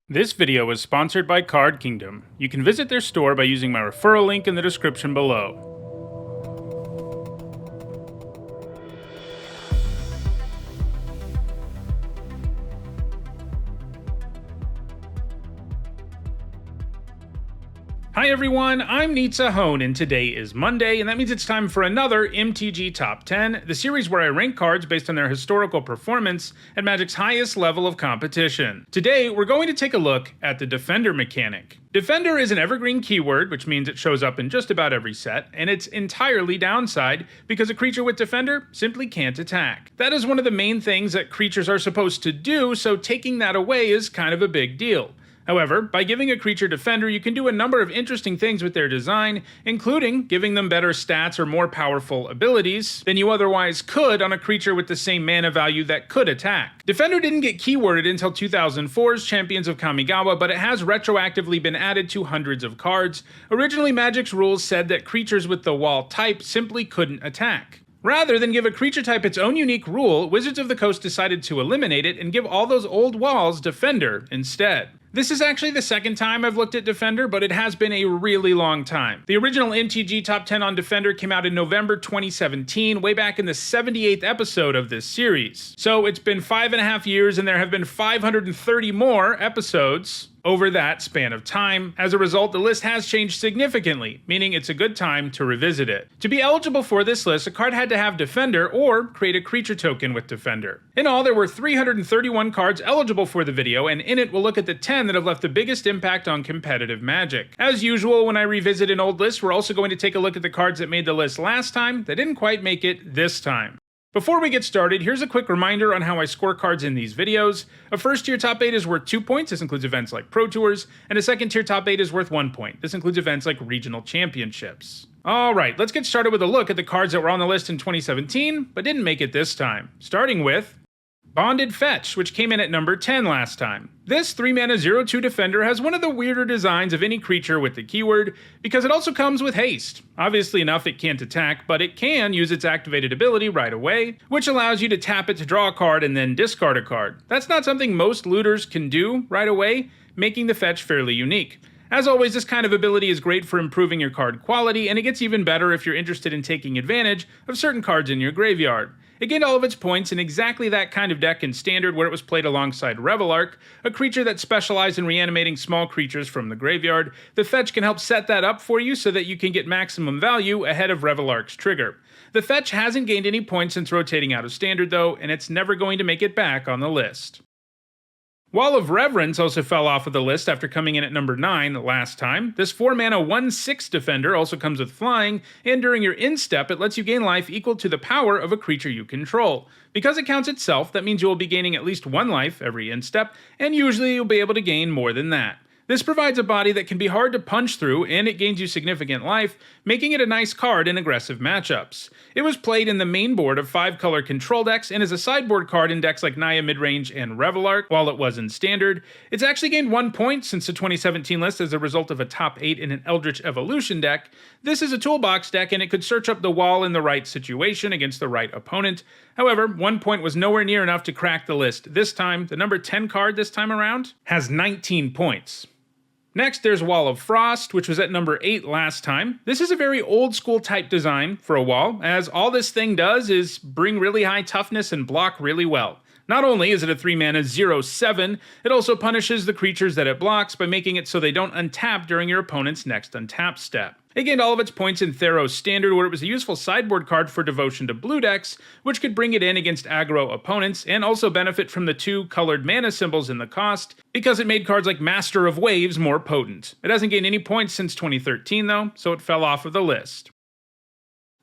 This video is sponsored by Card Kingdom. You can visit their store by using my referral link in the description below. Hi everyone, I'm Nitsa Hone, and today is Monday, and that means it's time for another MTG Top 10, the series where I rank cards based on their historical performance at Magic's highest level of competition. Today, we're going to take a look at the Defender mechanic. Defender is an evergreen keyword, which means it shows up in just about every set, and it's entirely downside because a creature with Defender simply can't attack. That is one of the main things that creatures are supposed to do, so taking that away is kind of a big deal. However, by giving a creature Defender, you can do a number of interesting things with their design, including giving them better stats or more powerful abilities than you otherwise could on a creature with the same mana value that could attack. Defender didn't get keyworded until 2004's Champions of Kamigawa, but it has retroactively been added to hundreds of cards. Originally, Magic's rules said that creatures with the wall type simply couldn't attack. Rather than give a creature type its own unique rule, Wizards of the Coast decided to eliminate it and give all those old walls Defender instead. This is actually the second time I've looked at Defender, but it has been a really long time. The original MTG Top 10 on Defender came out in November 2017, way back in the 78th episode of this series. So it's been 5.5 years, and there have been 530 more episodes over that span of time. As a result, the list has changed significantly, meaning it's a good time to revisit it. To be eligible for this list, a card had to have Defender or create a creature token with Defender. In all, there were 331 cards eligible for the video, and in it we'll look at the 10 that have left the biggest impact on competitive Magic. As usual, when I revisit an old list, we're also going to take a look at the cards that made the list last time that didn't quite make it this time. Before we get started, here's a quick reminder on how I score cards in these videos. A first tier top 8 is worth 2 points, this includes events like Pro Tours, and a second tier top 8 is worth 1 point. This includes events like regional championships. Alright, let's get started with a look at the cards that were on the list in 2017, but didn't make it this time. Starting with Bonded Fetch, which came in at number 10 last time. This 3-mana 0/2 Defender has one of the weirder designs of any creature with the keyword, because it also comes with haste. Obviously enough, it can't attack, but it can use its activated ability right away, which allows you to tap it to draw a card and then discard a card. That's not something most looters can do right away, making the fetch fairly unique. As always, this kind of ability is great for improving your card quality, and it gets even better if you're interested in taking advantage of certain cards in your graveyard. It gained all of its points in exactly that kind of deck in Standard, where it was played alongside Revelark, a creature that specialized in reanimating small creatures from the graveyard. The fetch can help set that up for you so that you can get maximum value ahead of Revelark's trigger. The fetch hasn't gained any points since rotating out of Standard though, and it's never going to make it back on the list. Wall of Reverence also fell off of the list after coming in at number 9 last time. This 4-mana 1/6 Defender also comes with flying, and during your instep it lets you gain life equal to the power of a creature you control. Because it counts itself, that means you will be gaining at least 1 life every instep, and usually you'll be able to gain more than that. This provides a body that can be hard to punch through, and it gains you significant life, making it a nice card in aggressive matchups. It was played in the main board of 5-color control decks, and is a sideboard card in decks like Naya Midrange and Revelark, while it was in Standard. It's actually gained 1 point since the 2017 list as a result of a top 8 in an Eldritch Evolution deck. This is a toolbox deck, and it could search up the wall in the right situation against the right opponent. However, 1 point was nowhere near enough to crack the list this time. The number 10 card this time around has 19 points. Next, there's Wall of Frost, which was at number 8 last time. This is a very old school type design for a wall, as all this thing does is bring really high toughness and block really well. Not only is it a 3-mana 0/7, it also punishes the creatures that it blocks by making it so they don't untap during your opponent's next untap step. It gained all of its points in Theros Standard, where it was a useful sideboard card for Devotion to blue decks, which could bring it in against aggro opponents, and also benefit from the 2 colored mana symbols in the cost, because it made cards like Master of Waves more potent. It hasn't gained any points since 2013 though, so it fell off of the list.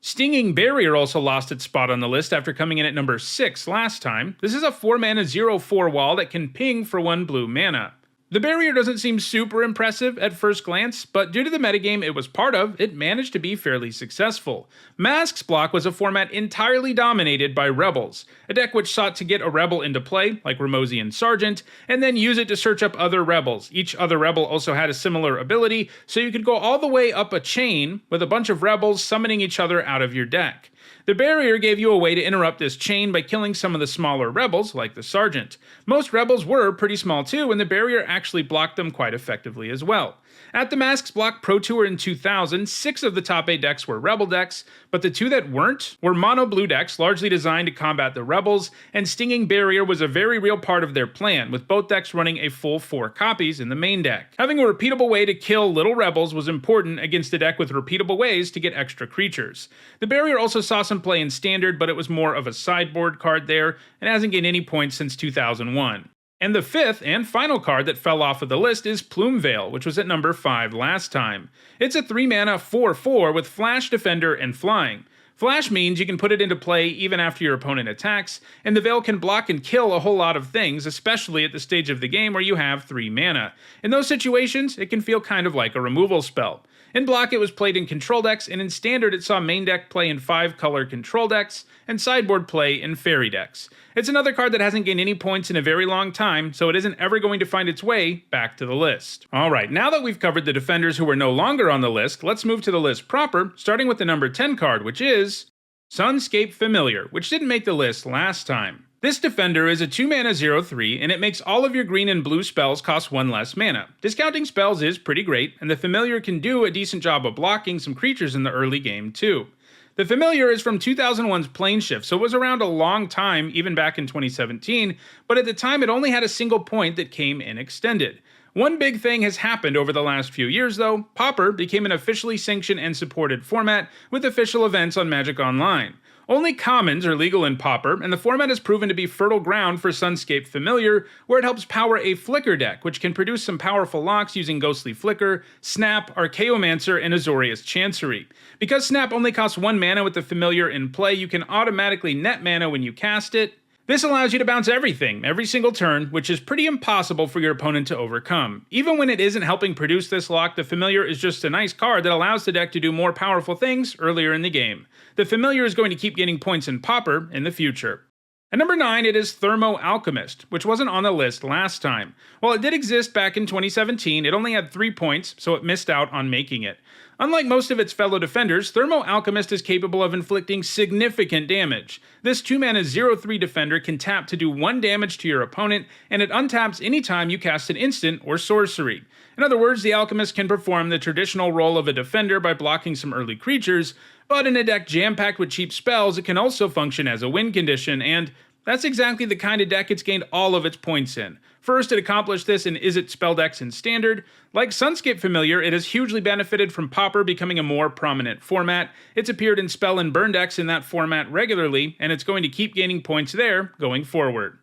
Stinging Barrier also lost its spot on the list after coming in at number 6 last time. This is a 4-mana 0/4 wall that can ping for 1 blue mana. The barrier doesn't seem super impressive at first glance, but due to the metagame it was part of, it managed to be fairly successful. Mask's block was a format entirely dominated by Rebels, a deck which sought to get a Rebel into play, like Ramosian Sergeant, and then use it to search up other Rebels. Each other Rebel also had a similar ability, so you could go all the way up a chain with a bunch of Rebels summoning each other out of your deck. The barrier gave you a way to interrupt this chain by killing some of the smaller rebels, like the Sergeant. Most rebels were pretty small too, and the barrier actually blocked them quite effectively as well. At the Masks Block Pro Tour in 2000, 6 of the top 8 decks were Rebel decks, but the 2 that weren't were mono blue decks largely designed to combat the Rebels, and Stinging Barrier was a very real part of their plan, with both decks running a full 4 copies in the main deck. Having a repeatable way to kill little rebels was important against a deck with repeatable ways to get extra creatures. The Barrier also saw some play in Standard, but it was more of a sideboard card there, and hasn't gained any points since 2001. And the 5th and final card that fell off of the list is Plume Veil, which was at number 5 last time. It's a 3-mana 4/4 with Flash, Defender, and Flying. Flash means you can put it into play even after your opponent attacks, and the Veil can block and kill a whole lot of things, especially at the stage of the game where you have 3 mana. In those situations, it can feel kind of like a removal spell. In Block, it was played in control decks, and in Standard, it saw main deck play in 5-color control decks, and sideboard play in fairy decks. It's another card that hasn't gained any points in a very long time, so it isn't ever going to find its way back to the list. Alright, now that we've covered the defenders who are no longer on the list, let's move to the list proper, starting with the number 10 card, which is Sunscape Familiar, which didn't make the list last time. This defender is a 2-mana 0/3, and it makes all of your green and blue spells cost 1 less mana. Discounting spells is pretty great, and the Familiar can do a decent job of blocking some creatures in the early game too. The Familiar is from 2001's Planeshift, so it was around a long time, even back in 2017, but at the time it only had a single point that came in extended. One big thing has happened over the last few years though. Pauper became an officially sanctioned and supported format with official events on Magic Online. Only commons are legal in Pauper, and the format has proven to be fertile ground for Sunscape Familiar, where it helps power a Flicker deck, which can produce some powerful locks using Ghostly Flicker, Snap, Archaeomancer, and Azorius Chancery. Because Snap only costs 1 mana with the Familiar in play, you can automatically net mana when you cast it. This allows you to bounce everything, every single turn, which is pretty impossible for your opponent to overcome. Even when it isn't helping produce this lock, the Familiar is just a nice card that allows the deck to do more powerful things earlier in the game. The Familiar is going to keep gaining points in Pauper in the future. At number 9, it is Thermo Alchemist, which wasn't on the list last time. While it did exist back in 2017, it only had 3 points, so it missed out on making it. Unlike most of its fellow defenders, Thermo Alchemist is capable of inflicting significant damage. This 2-mana 0/3 defender can tap to do 1 damage to your opponent, and it untaps anytime you cast an instant or sorcery. In other words, the Alchemist can perform the traditional role of a defender by blocking some early creatures, but in a deck jam-packed with cheap spells, it can also function as a win condition, and that's exactly the kind of deck it's gained all of its points in. First, it accomplished this in Izzet spell decks in Standard. Like Sunscape Familiar, it has hugely benefited from Pauper becoming a more prominent format. It's appeared in spell and burn decks in that format regularly, and it's going to keep gaining points there going forward.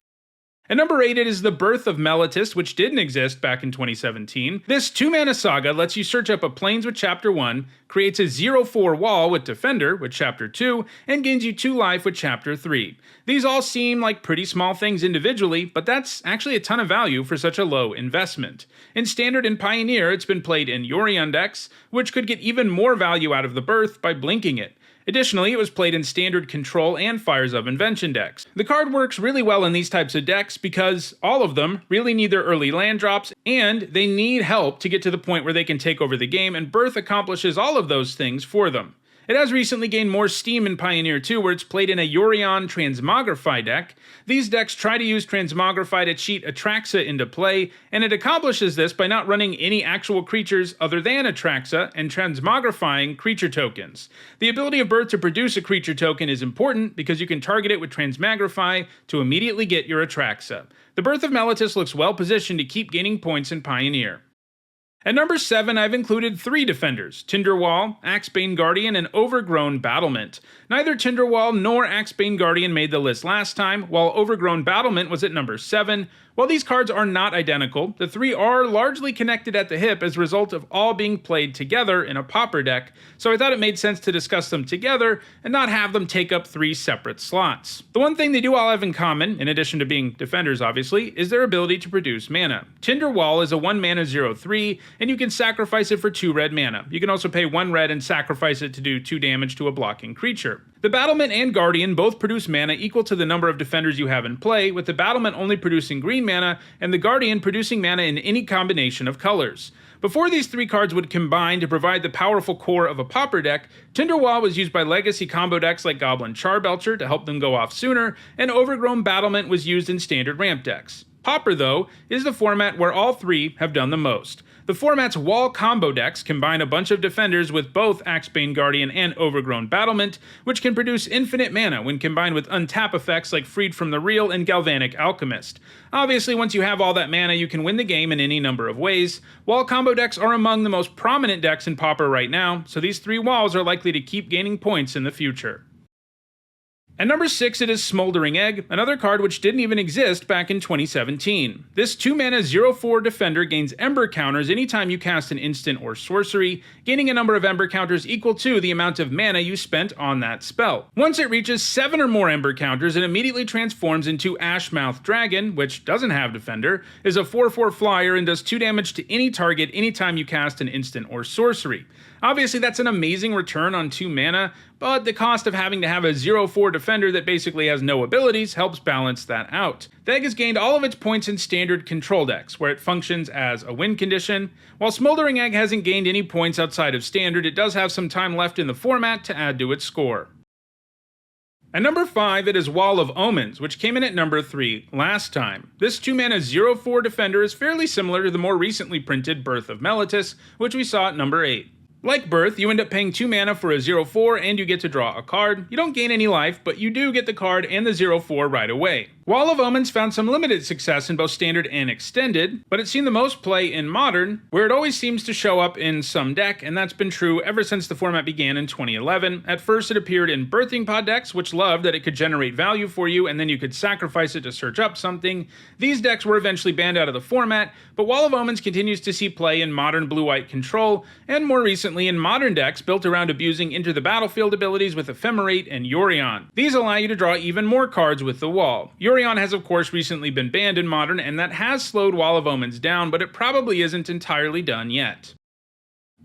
At number 8, it is the birth of Melatus, which didn't exist back in 2017. This 2-mana saga lets you search up a Plains with Chapter 1, creates a 0/4 wall with Defender with Chapter 2, and gains you 2 life with Chapter 3. These all seem like pretty small things individually, but that's actually a ton of value for such a low investment. In Standard and Pioneer, it's been played in Yorion decks, which could get even more value out of the birth by blinking it. Additionally, it was played in Standard Control and Fires of Invention decks. The card works really well in these types of decks because all of them really need their early land drops, and they need help to get to the point where they can take over the game, and Birth accomplishes all of those things for them. It has recently gained more steam in Pioneer 2, where it's played in a Yorion Transmogrify deck. These decks try to use Transmogrify to cheat Atraxa into play, and it accomplishes this by not running any actual creatures other than Atraxa and transmogrifying creature tokens. The ability of Birth to produce a creature token is important because you can target it with Transmogrify to immediately get your Atraxa. The Birth of Melatus looks well positioned to keep gaining points in Pioneer. At number 7, I've included 3 defenders, Tinderwall, Axebane Guardian, and Overgrown Battlement. Neither Tinderwall nor Axebane Guardian made the list last time, while Overgrown Battlement was at number 7. While these cards are not identical, the 3 are largely connected at the hip as a result of all being played together in a Pauper deck, so I thought it made sense to discuss them together and not have them take up 3 separate slots. The one thing they do all have in common, in addition to being defenders obviously, is their ability to produce mana. Tinderwall is a 1-mana 0/3, and you can sacrifice it for 2 red mana. You can also pay 1 red and sacrifice it to do 2 damage to a blocking creature. The Battlement and Guardian both produce mana equal to the number of defenders you have in play, with the Battlement only producing green mana and the Guardian producing mana in any combination of colors. Before these 3 cards would combine to provide the powerful core of a Pauper deck, Tinderwall was used by legacy combo decks like Goblin Charbelcher to help them go off sooner, and Overgrown Battlement was used in standard ramp decks. Pauper, though, is the format where all 3 have done the most. The format's wall combo decks combine a bunch of defenders with both Axebane Guardian and Overgrown Battlement, which can produce infinite mana when combined with untap effects like Freed from the Real and Galvanic Alchemist. Obviously, once you have all that mana, you can win the game in any number of ways. Wall combo decks are among the most prominent decks in Pauper right now, so these 3 walls are likely to keep gaining points in the future. At number 6, it is Smouldering Egg, another card which didn't even exist back in 2017. This 2-mana 0/4 defender gains Ember counters anytime you cast an instant or sorcery, gaining a number of Ember counters equal to the amount of mana you spent on that spell. Once it reaches 7 or more Ember counters, it immediately transforms into Ashmouth Dragon, which doesn't have defender, is a 4/4 flyer and does 2 damage to any target anytime you cast an instant or sorcery. Obviously, that's an amazing return on 2 mana, but the cost of having to have a 0/4 defender that basically has no abilities helps balance that out. The egg has gained all of its points in standard control decks, where it functions as a win condition. While Smouldering Egg hasn't gained any points outside of standard, it does have some time left in the format to add to its score. At number 5, it is Wall of Omens, which came in at number 3 last time. This 2-mana 0/4 defender is fairly similar to the more recently printed Birth of Melatus, which we saw at number 8. Like Birth, you end up paying 2 mana for a 0/4 and you get to draw a card. You don't gain any life, but you do get the card and the 0/4 right away. Wall of Omens found some limited success in both standard and extended, but it's seen the most play in modern, where it always seems to show up in some deck, and that's been true ever since the format began in 2011. At first it appeared in Birthing Pod decks, which loved that it could generate value for you and then you could sacrifice it to search up something. These decks were eventually banned out of the format, but Wall of Omens continues to see play in modern blue-white control, and more recently in modern decks built around abusing Enter the Battlefield abilities with Ephemerate and Yorion. These allow you to draw even more cards with the wall. Yorion has of course recently been banned in modern, and that has slowed Wall of Omens down, but it probably isn't entirely done yet.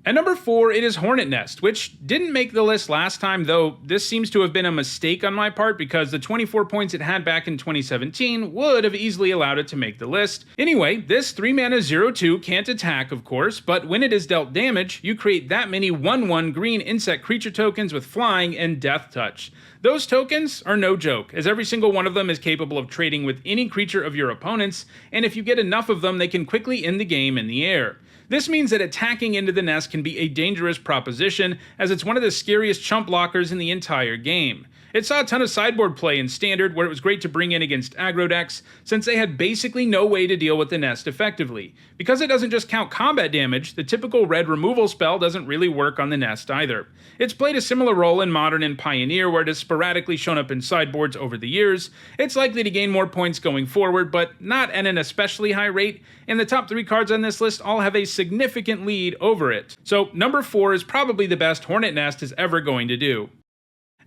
At number 4, it is Hornet Nest, which didn't make the list last time, though this seems to have been a mistake on my part because the 24 points it had back in 2017 would have easily allowed it to make the list. Anyway, this 3-mana 0/2 can't attack, of course, but when it is dealt damage, you create that many 1/1 green insect creature tokens with flying and death touch. Those tokens are no joke, as every single one of them is capable of trading with any creature of your opponents, and if you get enough of them, they can quickly end the game in the air. This means that attacking into the nest can be a dangerous proposition, as it's one of the scariest chump blockers in the entire game. It saw a ton of sideboard play in Standard, where it was great to bring in against aggro decks, since they had basically no way to deal with the nest effectively. Because it doesn't just count combat damage, the typical red removal spell doesn't really work on the nest either. It's played a similar role in Modern and Pioneer, where it has sporadically shown up in sideboards over the years. It's likely to gain more points going forward, but not at an especially high rate, and the top 3 cards on this list all have a significant lead over it. So number 4 is probably the best Hornet Nest is ever going to do.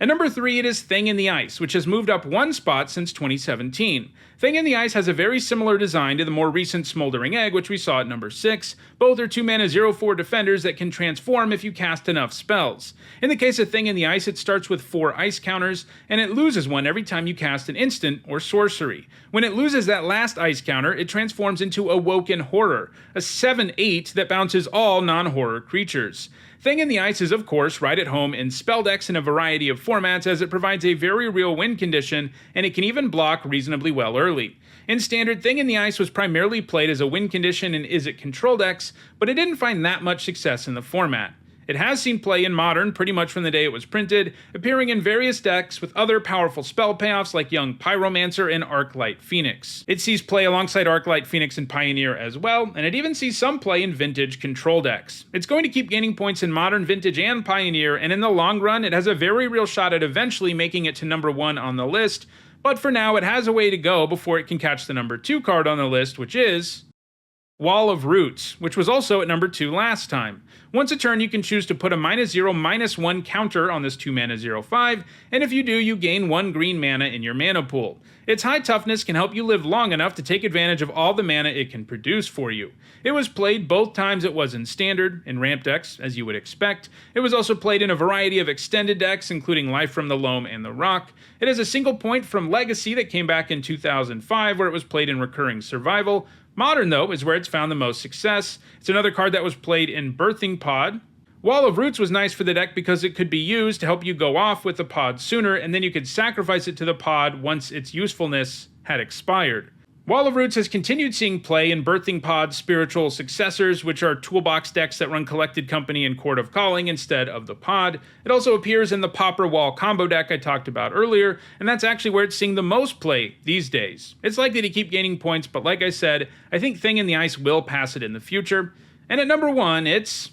At number 3, it is Thing in the Ice, which has moved up 1 spot since 2017. Thing in the Ice has a very similar design to the more recent Smouldering Egg, which we saw at number 6. Both are 2-mana 0/4 defenders that can transform if you cast enough spells. In the case of Thing in the Ice, it starts with 4 ice counters, and it loses 1 every time you cast an instant or sorcery. When it loses that last ice counter, it transforms into Awoken Horror, a 7/8 that bounces all non-horror creatures. Thing in the Ice is of course right at home in spell decks in a variety of formats, as it provides a very real win condition, and it can even block reasonably well early. In Standard, Thing in the Ice was primarily played as a win condition in Izzet control decks, but it didn't find that much success in the format. It has seen play in Modern pretty much from the day it was printed, appearing in various decks with other powerful spell payoffs like Young Pyromancer and Arclight Phoenix. It sees play alongside Arclight Phoenix and Pioneer as well, and it even sees some play in Vintage control decks. It's going to keep gaining points in Modern, Vintage, and Pioneer, and in the long run, it has a very real shot at eventually making it to number 1 on the list, but for now it has a way to go before it can catch the number 2 card on the list, which is Wall of Roots, which was also at number 2 last time. Once a turn, you can choose to put a -0/-1 counter on this 2-mana 0/5, and if you do, you gain 1 green mana in your mana pool. Its high toughness can help you live long enough to take advantage of all the mana it can produce for you. It was played both times it was in Standard, in ramp decks, as you would expect. It was also played in a variety of extended decks, including Life from the Loam and the Rock. It has a single point from Legacy that came back in 2005, where it was played in Recurring Survival, Modern, though, is where it's found the most success. It's another card that was played in Birthing Pod. Wall of Roots was nice for the deck because it could be used to help you go off with the pod sooner, and then you could sacrifice it to the pod once its usefulness had expired. Wall of Roots has continued seeing play in Birthing Pod's spiritual successors, which are toolbox decks that run Collected Company and Court of Calling instead of the pod. It also appears in the Pauper Wall combo deck I talked about earlier, and that's actually where it's seeing the most play these days. It's likely to keep gaining points, but like I said, I think Thing in the Ice will pass it in the future. And at number 1, it's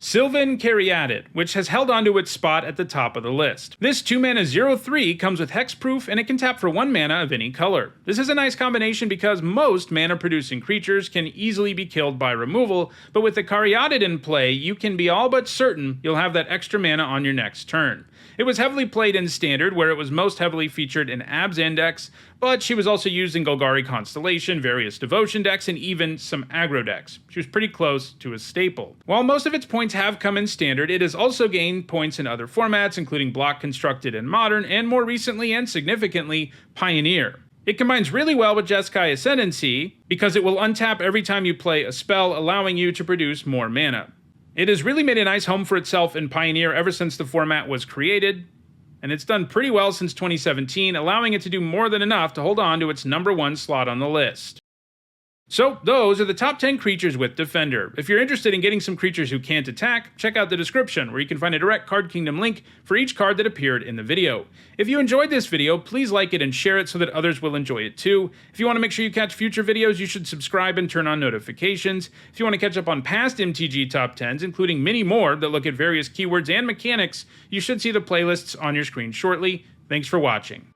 Sylvan Caryatid, which has held onto its spot at the top of the list. This 2-mana 0/3 comes with hexproof, and it can tap for 1 mana of any color. This is a nice combination because most mana-producing creatures can easily be killed by removal, but with the Caryatid in play, you can be all but certain you'll have that extra mana on your next turn. It was heavily played in Standard, where it was most heavily featured in Ab's Index, but she was also used in Golgari Constellation, various Devotion decks, and even some aggro decks. She was pretty close to a staple. While most of its points have come in Standard, it has also gained points in other formats, including Block Constructed and Modern, and more recently and significantly, Pioneer. It combines really well with Jeskai Ascendancy, because it will untap every time you play a spell, allowing you to produce more mana. It has really made a nice home for itself in Pioneer ever since the format was created, and it's done pretty well since 2017, allowing it to do more than enough to hold on to its number 1 slot on the list. So, those are the top 10 creatures with Defender. If you're interested in getting some creatures who can't attack, check out the description, where you can find a direct Card Kingdom link for each card that appeared in the video. If you enjoyed this video, please like it and share it so that others will enjoy it too. If you want to make sure you catch future videos, you should subscribe and turn on notifications. If you want to catch up on past MTG Top 10s, including many more that look at various keywords and mechanics, you should see the playlists on your screen shortly. Thanks for watching.